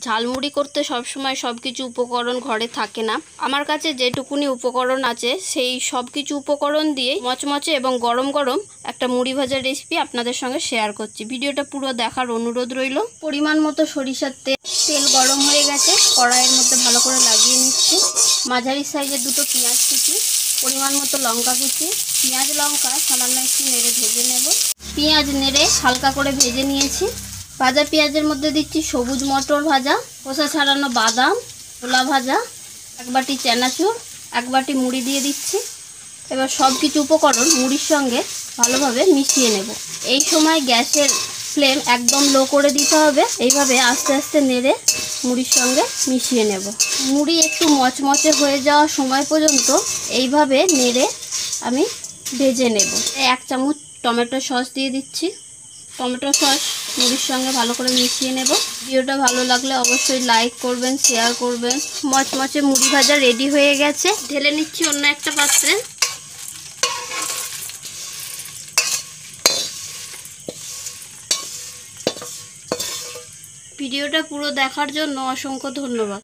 ঝালমুড়ি করতে সবসময় সব কিছু উপকরণ ঘরে থাকে না। আমার কাছে যেটুকুনি উপকরণ আছে সেই সব কিছু উপকরণ দিয়ে মচমচে এবং গরম গরম একটা মুড়ি ভাজার রেসিপি আপনাদের সঙ্গে শেয়ার করছি। ভিডিওটা পুরো দেখার অনুরোধ রইল। পরিমাণ মতো সরিষার তেল গরম হয়ে গেছে, কড়াইয়ের মধ্যে ভালো করে লাগিয়ে নিচ্ছি। মাঝারি সাইজের দুটো পেঁয়াজ কুচি, পরিমাণ মতো লঙ্কা কুচি, পেঁয়াজ লঙ্কা সামান্য একটু নেড়ে ভেজে নেব। পেঁয়াজ নেড়ে হালকা করে ভেজে নিয়েছি। ভাজা পেঁয়াজের মধ্যে দিচ্ছি সবুজ মটর ভাজা, খোসা ছাড়ানো বাদাম, ছোলা ভাজা, এক বাটি চানাচুর, এক বাটি মুড়ি দিয়ে দিচ্ছি। এবার সব কিছু উপকরণ মুড়ির সঙ্গে ভালোভাবে মিশিয়ে নেব। এই সময় গ্যাসের ফ্লেম একদম লো করে দিতে হবে। এইভাবে আস্তে আস্তে নেড়ে মুড়ির সঙ্গে মিশিয়ে নেব। মুড়ি একটু মচমচে হয়ে যাওয়ার সময় পর্যন্ত এইভাবে নেড়ে আমি ভেজে নেব। 1 চামচ টমেটো সস দিয়ে দিচ্ছি। টমেটো সস মুড়ির সঙ্গে ভালো করে মিশিয়ে নেব। ভিডিওটা ভালো লাগলে অবশ্যই লাইক করবেন, শেয়ার করবেন। মচমচে মুড়ি ভাজা রেডি হয়ে গেছে। ঢেলে নিচ্ছি অন্য একটা পাত্রে। ভিডিওটা পুরো দেখার জন্য অসংখ্য ধন্যবাদ।